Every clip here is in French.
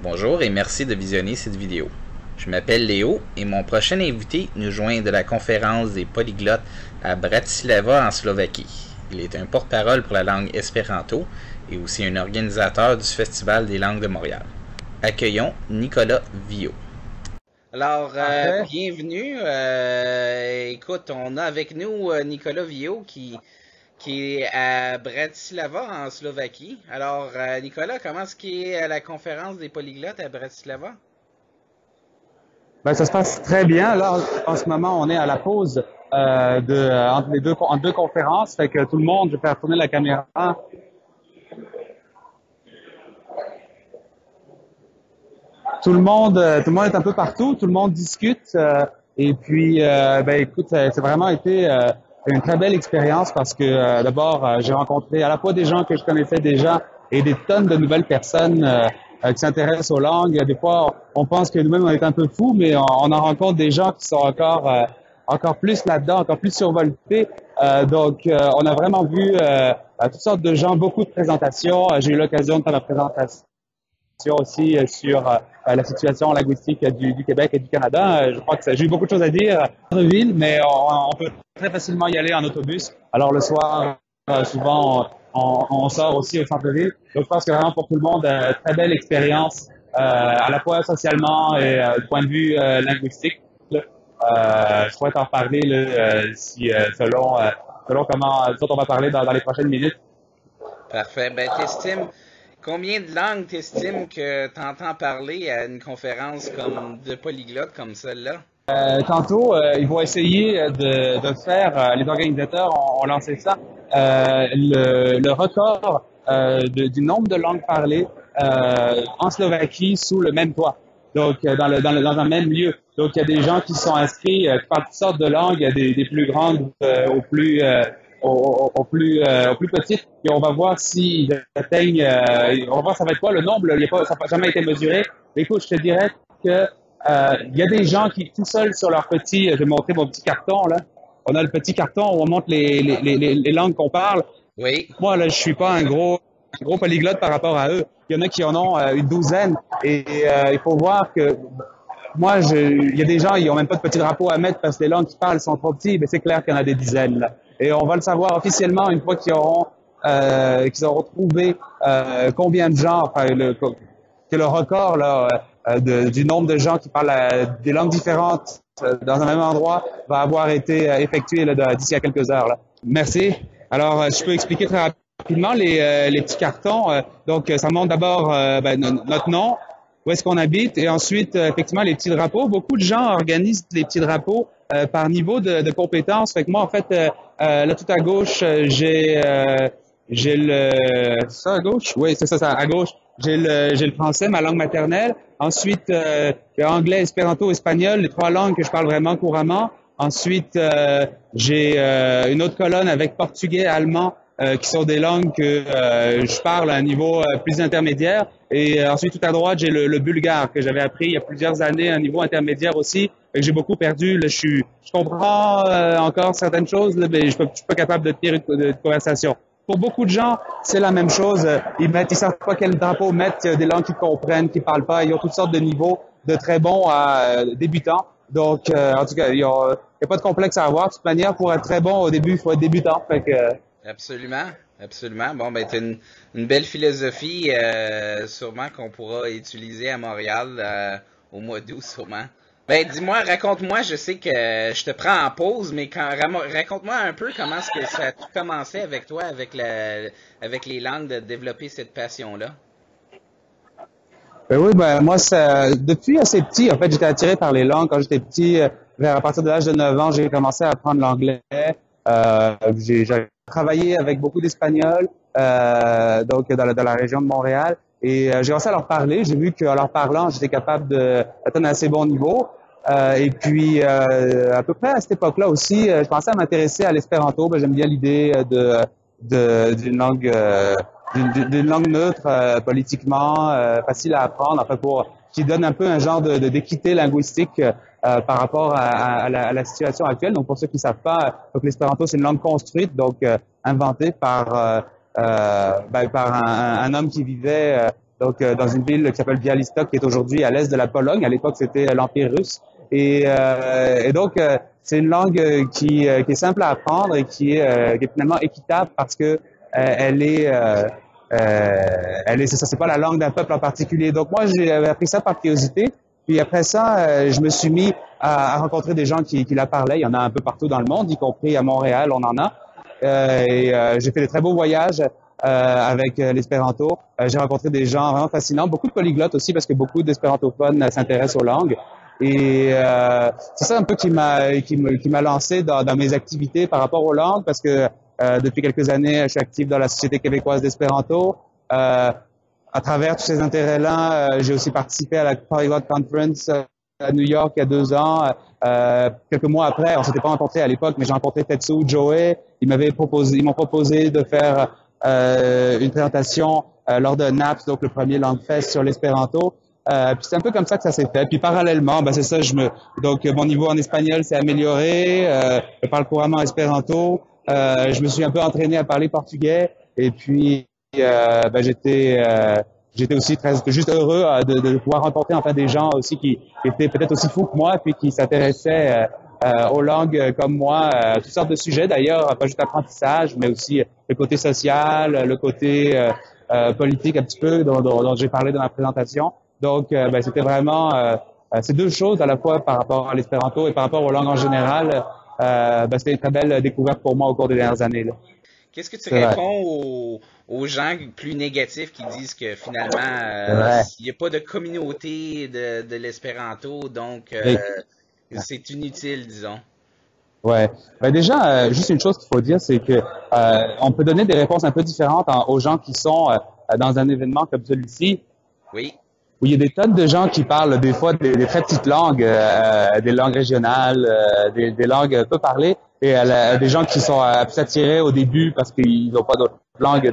Bonjour et merci de visionner cette vidéo. Je m'appelle Léo et mon prochain invité nous joint de la conférence des polyglottes à Bratislava en Slovaquie. Il est un porte-parole pour la langue espéranto et aussi un organisateur du Festival des langues de Montréal. Accueillons Nicolas Viaud. Alors, bienvenue. Écoute, on a avec nous Nicolas Viaud qui est à Bratislava en Slovaquie. Alors, Nicolas, comment est-ce qu'il est à la conférence des polyglottes à Bratislava? Ben, ça se passe très bien. Là, en ce moment, on est à la pause entre deux conférences. Fait que tout le monde, je vais faire tourner la caméra. Tout le monde est un peu partout. Tout le monde discute. Et puis, ben, écoute, c'est vraiment été une très belle expérience parce que d'abord, j'ai rencontré à la fois des gens que je connaissais déjà et des tonnes de nouvelles personnes qui s'intéressent aux langues. Des fois, on pense que nous-mêmes, on est un peu fous, mais on en rencontre des gens qui sont encore plus là-dedans, encore plus survoltés. Donc, on a vraiment vu toutes sortes de gens, beaucoup de présentations. J'ai eu l'occasion de faire la présentation aussi sur la situation linguistique du Québec et du Canada. Je crois que j'ai eu beaucoup de choses à dire dans la ville, mais on peut très facilement y aller en autobus. Alors le soir, souvent, on sort aussi au centre-ville. Donc je pense que vraiment pour tout le monde, très belle expérience, à la fois socialement et du point de vue linguistique. Je pourrais t'en parler selon comment on va parler dans les prochaines minutes. Parfait. Ben, combien de langues t'estimes que t'entends parler à une conférence de polyglotte comme celle-là? Tantôt, ils vont essayer de faire, les organisateurs ont lancé ça, le record du nombre de langues parlées en Slovaquie sous le même toit. Donc, dans un même lieu. Donc, il y a des gens qui sont inscrits, qui parlent toutes sortes de langues, il y a des plus grandes aux plus petites, et on va voir s'ils atteignent, on va voir ça va être quoi le nombre, ça n'a jamais été mesuré. Écoute, je te dirais que il y a des gens qui, tout seuls sur leur je vais montrer mon petit carton, là. On a le petit carton où on montre les langues qu'on parle. Oui. Moi, là, je suis pas un gros polyglotte par rapport à eux. Il y en a qui en ont une douzaine. Et il faut voir que il y a des gens, ils ont même pas de petit drapeau à mettre parce que les langues qu'ils parlent sont trop petits. Mais c'est clair qu'il y en a des dizaines, là. Et on va le savoir officiellement une fois qu'ils auront trouvé combien de gens, que le record là du nombre de gens qui parlent des langues différentes dans un même endroit va avoir été effectué d'ici à quelques heures. Là. Merci. Alors, je peux expliquer très rapidement les petits cartons. Donc, ça montre d'abord notre nom, où est-ce qu'on habite, et ensuite, effectivement, les petits drapeaux. Beaucoup de gens organisent les petits drapeaux par niveau de compétences. Fait que moi, en fait, là, tout à gauche, j'ai ça à gauche? Oui, c'est ça, à gauche. J'ai le français, ma langue maternelle. Ensuite, j'ai anglais, espéranto, espagnol, les trois langues que je parle vraiment couramment. Ensuite, j'ai une autre colonne avec portugais, allemand, qui sont des langues que je parle à un niveau plus intermédiaire. Et ensuite, tout à droite, j'ai le bulgare que j'avais appris il y a plusieurs années à un niveau intermédiaire aussi. Et que j'ai beaucoup perdu. Là, je comprends encore certaines choses, là, mais je suis pas capable de tenir une conversation. Pour beaucoup de gens, c'est la même chose. Ils savent pas quel drapeau mettre. Il y a des langues qu'ils comprennent, qu'ils parlent pas. Ils ont toutes sortes de niveaux, de très bons à débutants. Donc, en tout cas, il y a pas de complexe à avoir. De toute manière, pour être très bon au début, il faut être débutant. Fait que, Absolument, absolument. Bon, ben, c'est une belle philosophie, sûrement qu'on pourra utiliser à Montréal au mois d'août, sûrement. Ben, dis-moi, raconte-moi, je sais que je te prends en pause, mais raconte-moi un peu comment est-ce que ça a tout commencé avec toi, avec les langues, de développer cette passion-là. oui, moi, depuis assez petit, en fait, j'étais attiré par les langues. Quand j'étais petit, à partir de l'âge de 9 ans, j'ai commencé à apprendre l'anglais. J'ai travaillé avec beaucoup d'Espagnols, donc dans la région de Montréal. Et j'ai commencé à leur parler. J'ai vu qu'en leur parlant, j'étais capable d'atteindre un assez bon niveau. Et puis, à peu près à cette époque-là aussi, je commençais à m'intéresser à l'espéranto. J'aime bien l'idée d'une langue d'une langue neutre, politiquement facile à apprendre, enfin qui donne un peu un genre d'équité linguistique par rapport à la situation actuelle. Donc pour ceux qui ne savent pas, donc l'espéranto c'est une langue construite, donc inventée par un homme qui vivait donc dans une ville qui s'appelle Białystok, qui est aujourd'hui à l'est de la Pologne. À l'époque, c'était l'Empire russe. Et donc, c'est une langue qui est simple à apprendre et qui est finalement équitable parce que elle est c'est ça, c'est pas la langue d'un peuple en particulier. Donc moi, j'ai appris ça par curiosité. Puis après ça, je me suis mis à rencontrer des gens qui la parlaient. Il y en a un peu partout dans le monde, y compris à Montréal, on en a. J'ai fait de très beaux voyages avec l'espéranto. J'ai rencontré des gens vraiment fascinants, beaucoup de polyglottes aussi parce que beaucoup d'espérantophones s'intéressent aux langues. Et c'est ça un peu qui m'a lancé dans mes activités par rapport aux langues parce que depuis quelques années, je suis actif dans la Société québécoise d'espéranto. À travers tous ces intérêts-là, j'ai aussi participé à la Polyglot Conference à New York il y a 2 ans. Quelques mois après, on s'était pas rencontrés à l'époque, mais j'ai rencontré Tetsu Joe. Ils m'ont proposé de faire une présentation lors de NAPS, donc le premier Langfest sur l'espéranto. Puis c'est un peu comme ça que ça s'est fait. Puis parallèlement, ben c'est ça, donc mon niveau en espagnol s'est amélioré. Je parle couramment espéranto. Je me suis un peu entraîné à parler portugais. Et puis ben j'étais aussi juste heureux de pouvoir rencontrer enfin des gens aussi qui étaient peut-être aussi fous que moi, puis qui s'intéressaient aux langues comme moi, toutes sortes de sujets d'ailleurs, pas juste apprentissage, mais aussi le côté social, le côté politique un petit peu dont j'ai parlé dans ma présentation. Donc, ben, c'était vraiment ces deux choses à la fois par rapport à l'espéranto et par rapport aux langues en général. Ben, c'était une très belle découverte pour moi au cours des dernières années, là. Qu'est-ce que tu réponds aux gens plus négatifs qui disent que finalement, il n'y a pas de communauté de l'espéranto, donc c'est inutile, disons? Ouais. Ben déjà, juste une chose qu'il faut dire, c'est que on peut donner des réponses un peu différentes aux gens qui sont dans un événement comme celui-ci. Oui. Où il y a des tonnes de gens qui parlent des fois des très petites langues, des langues régionales, des langues peu parlées, et des gens qui sont plus attirés au début parce qu'ils n'ont pas d'autres langues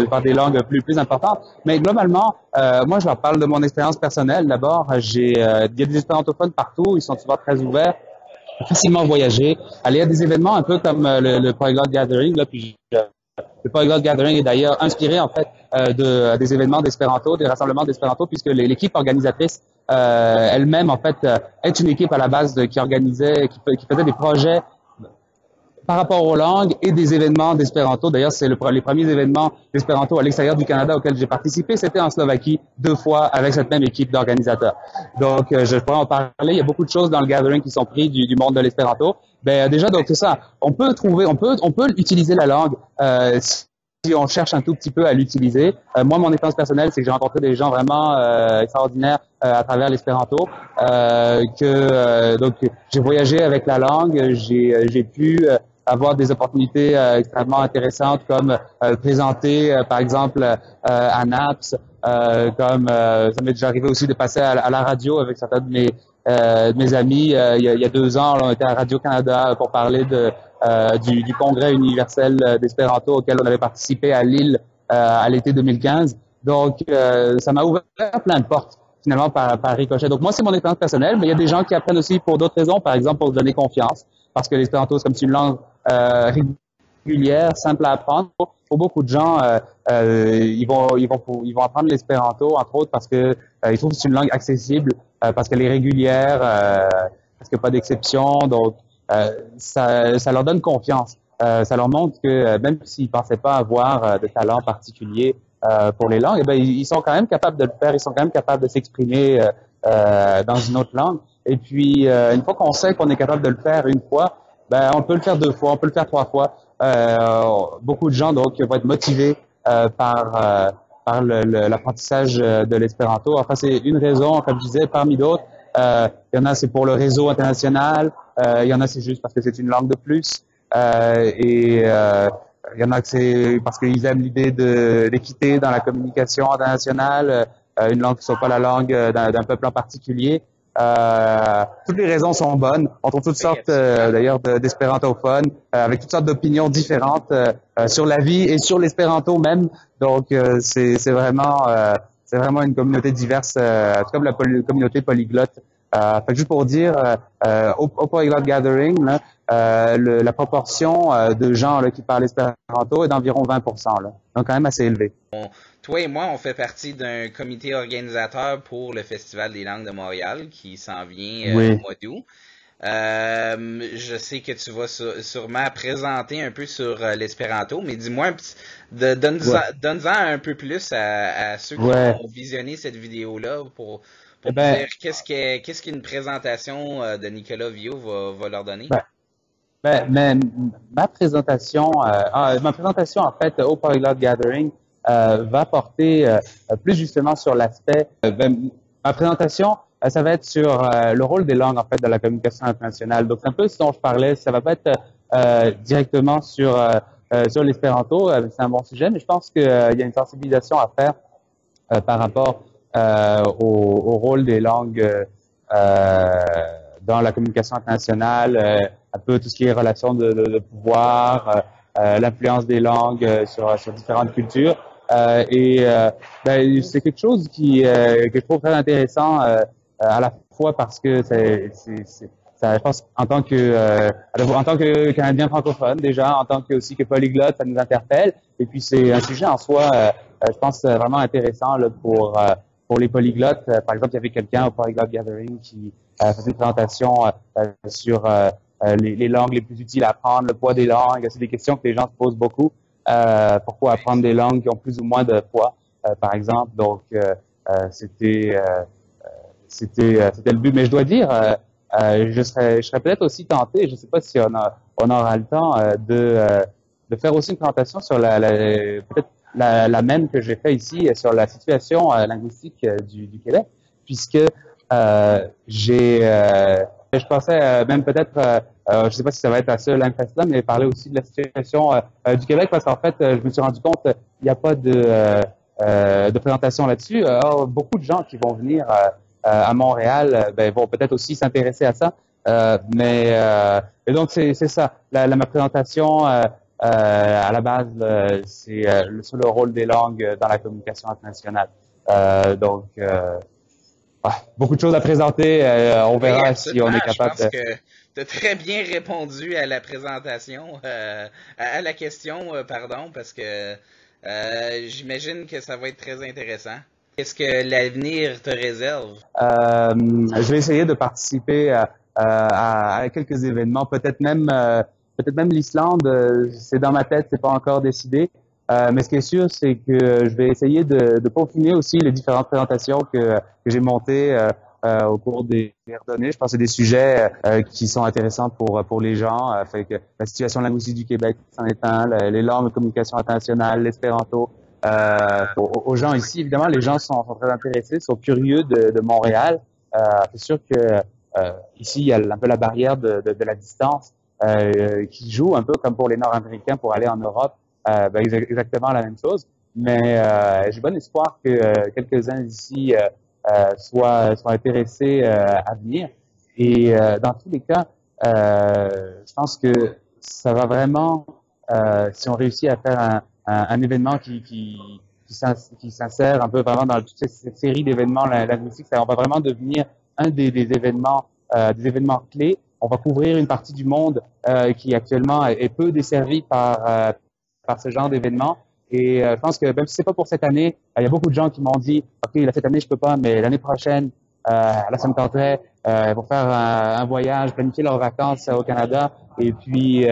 par des langues plus importantes. Mais globalement, moi je leur parle de mon expérience personnelle. D'abord, il y a des espérantophones partout, ils sont souvent très ouverts, facilement voyager, aller à des événements un peu comme le Polyglot Gathering, là, puis le Polyglot Gathering est d'ailleurs inspiré en fait des événements d'espéranto, des rassemblements d'espéranto, puisque l'équipe organisatrice elle-même en fait est une équipe à la base qui organisait, qui faisait des projets par rapport aux langues et des événements d'espéranto. D'ailleurs, c'est les premiers événements d'espéranto à l'extérieur du Canada auxquels j'ai participé. C'était en Slovaquie 2 fois avec cette même équipe d'organisateurs. Donc, je pourrais en parler. Il y a beaucoup de choses dans le gathering qui sont prises du monde de l'espéranto. Ben déjà, donc c'est ça. On peut utiliser la langue si on cherche un tout petit peu à l'utiliser. Moi, mon expérience personnelle, c'est que j'ai rencontré des gens vraiment extraordinaires à travers l'espéranto. Donc, j'ai voyagé avec la langue. J'ai pu avoir des opportunités extrêmement intéressantes comme présenter par exemple à NAPS, comme ça m'est déjà arrivé aussi de passer à la radio avec certains de mes amis. Il y a 2 ans, on était à Radio-Canada pour parler du congrès universel d'espéranto auquel on avait participé à Lille à l'été 2015. Donc ça m'a ouvert plein de portes finalement par ricochet. Donc moi c'est mon expérience personnelle, mais il y a des gens qui apprennent aussi pour d'autres raisons, par exemple pour se donner confiance, parce que l'espéranto c'est comme une langue régulière, simple à apprendre. Pour beaucoup de gens, ils vont apprendre l'espéranto entre autres parce que ils trouvent que c'est une langue accessible, parce qu'elle est régulière, parce qu'il n'y a pas d'exception. Donc ça leur donne confiance. Ça leur montre que même s'ils pensaient pas avoir de talent particulier pour les langues, eh ben, ils sont quand même capables de le faire, ils sont quand même capables de s'exprimer dans une autre langue. Et puis, une fois qu'on sait qu'on est capable de le faire une fois, ben, on peut le faire 2 fois, on peut le faire 3 fois. Beaucoup de gens donc vont être motivés par l'apprentissage de l'espéranto. Enfin, c'est une raison, comme je disais, parmi d'autres. Il y en a, c'est pour le réseau international. Il y en a, c'est juste parce que c'est une langue de plus. Il y en a que c'est parce qu'ils aiment l'idée de l'équité dans la communication internationale, une langue qui ne soit pas la langue d'un peuple en particulier. Toutes les raisons sont bonnes. On trouve toutes sortes d'ailleurs d'espérantophones avec toutes sortes d'opinions différentes sur la vie et sur l'espéranto même. Donc c'est vraiment une communauté diverse, tout comme la communauté polyglotte. Fait que juste pour dire, au Polyglot Gathering, là, la proportion de gens là, qui parlent espéranto est d'environ 20%. Là. Donc quand même assez élevé. toi et moi, on fait partie d'un comité organisateur pour le Festival des langues de Montréal qui s'en vient au Oui. mois d'août. Je sais que tu vas sûrement présenter un peu sur l'espéranto, mais dis-moi Ouais. donne-en un peu plus à ceux qui Ouais. vont visionner cette vidéo-là Eh pour ben, dire qu'est-ce qu'une présentation de Nicolas Viau va leur donner. ben, mais ma présentation en fait au Polyglot Gathering va porter plus justement sur l'aspect. Ma présentation, ça va être sur le rôle des langues en fait dans la communication internationale. Donc c'est un peu ce dont je parlais. Ça va pas être directement sur l'espéranto. C'est un bon sujet, mais je pense qu'il y a une sensibilisation à faire par rapport au rôle des langues dans la communication internationale, un peu tout ce qui est relations de pouvoir, l'influence des langues sur différentes cultures. C'est quelque chose que je trouve très intéressant à la fois parce que ça, je pense en tant que Canadien francophone déjà, en tant que aussi que polyglotte, ça nous interpelle. Et puis c'est un sujet en soi, je pense vraiment intéressant là, pour les polyglottes. Par exemple, il y avait quelqu'un au Polyglot Gathering qui faisait une présentation sur les langues les plus utiles à apprendre, le poids des langues. C'est des questions que les gens se posent beaucoup. Pourquoi apprendre des langues qui ont plus ou moins de poids, par exemple. Donc, c'était le but. Mais je dois dire, je serais peut-être aussi tenté, je ne sais pas si on aura le temps de faire aussi une présentation sur peut-être la même que j'ai fait ici sur la situation linguistique du Québec, puisque je pensais même peut-être, je ne sais pas si ça va être à ce Langfest-là, mais parler aussi de la situation du Québec, parce qu'en fait, je me suis rendu compte il n'y a pas de présentation là-dessus. Beaucoup de gens qui vont venir à Montréal vont peut-être aussi s'intéresser à ça. Et donc, c'est ça. Ma présentation, à la base, c'est sur le rôle des langues dans la communication internationale. Beaucoup de choses à présenter. On Oui, verra si on absolument. est Je capable pense de... que tu as très bien répondu à la présentation, à la question, pardon, parce que j'imagine que ça va être très intéressant. Qu'est-ce que l'avenir te réserve? Je vais essayer de participer à quelques événements, peut-être même l'Islande. C'est dans ma tête, c'est pas encore décidé. Mais ce qui est sûr, c'est que je vais essayer de peaufiner aussi les différentes présentations que j'ai montées au cours des dernières années. Je pense que c'est des sujets qui sont intéressants pour les gens. Fait que la situation linguistique du Québec, c'en est un. Les langues de communication internationale, l'espéranto. Aux gens ici, évidemment, les gens sont très intéressés, sont curieux de Montréal. C'est sûr que ici, il y a un peu la barrière de la distance qui joue un peu comme pour les Nord-Américains pour aller en Europe. Exactement la même chose. Mais j'ai bon espoir que quelques-uns ici soient intéressés à venir. Et dans tous les cas, je pense que ça va vraiment, si on réussit à faire un événement qui s'insère un peu vraiment dans toute cette série d'événements linguistiques, on va vraiment devenir un des événements clés. On va couvrir une partie du monde qui actuellement est peu desservie par ce genre d'événements. Et je pense que même si c'est pas pour cette année, il y a beaucoup de gens qui m'ont dit, OK, là, cette année, je peux pas, mais l'année prochaine, là, ça me tenterait pour faire un voyage, planifier leurs vacances au Canada et puis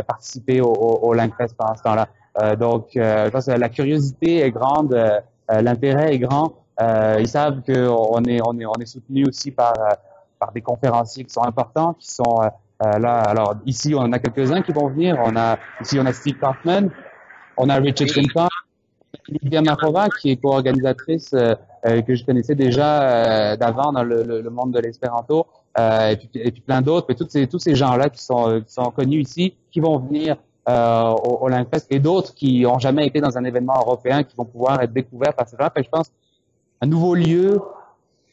participer au Langfest pendant ce temps-là. Je pense que la curiosité est grande, l'intérêt est grand. Ils savent qu'on est soutenu aussi par des conférenciers qui sont importants, qui sont là. Alors ici, on en a quelques-uns qui vont venir. Ici, on a Steve Kaufman, on a Richard Simpa, Lydia Marova, qui est co-organisatrice que je connaissais déjà d'avant dans le monde de l'espéranto, et puis plein d'autres. Mais tous ces gens-là qui sont connus ici, qui vont venir au Langfest, et d'autres qui ont jamais été dans un événement européen, qui vont pouvoir être découverts par ces gens-là. Je pense un nouveau lieu,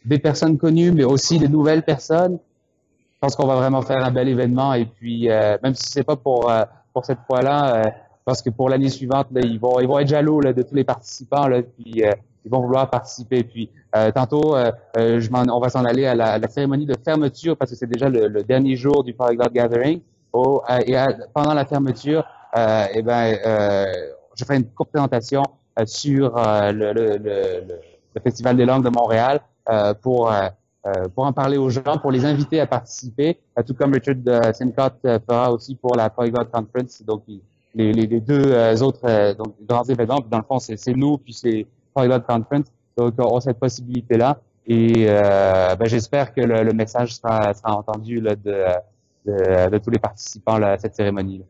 des personnes connues, mais aussi de nouvelles personnes. Je pense qu'on va vraiment faire un bel événement. Et puis, même si c'est pas pour cette fois-là, je pense que pour l'année suivante, là, ils vont être jaloux là, de tous les participants. Là, puis ils vont vouloir participer. Puis tantôt, on va s'en aller à la cérémonie de fermeture parce que c'est déjà le dernier jour du Polyglot Gathering. Pendant la fermeture, je ferai une courte présentation sur le Festival des langues de Montréal pour en parler aux gens, pour les inviter à participer, tout comme Richard Simcott fera aussi pour la Polyglot Conference. Donc, les deux autres donc grands événements. Puis dans le fond, c'est nous, puis c'est Polyglot Conference. Donc, on a cette possibilité-là. Et j'espère que le message sera entendu là, de tous les participants là, à cette cérémonie. Là.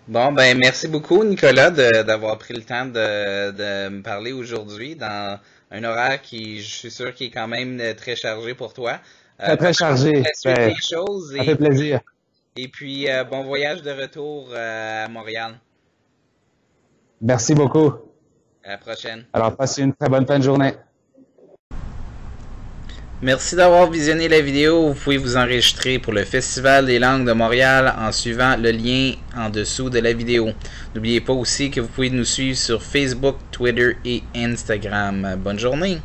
Bon, ben merci beaucoup, Nicolas, d'avoir pris le temps de me parler aujourd'hui dans un horaire qui, je suis sûr, qui est quand même très chargé pour toi. Très chargé. Ça fait plaisir. Et puis, bon voyage de retour à Montréal. Merci beaucoup. À la prochaine. Alors, passez une très bonne fin de journée. Merci d'avoir visionné la vidéo. Vous pouvez vous enregistrer pour le Festival des langues de Montréal en suivant le lien en dessous de la vidéo. N'oubliez pas aussi que vous pouvez nous suivre sur Facebook, Twitter et Instagram. Bonne journée!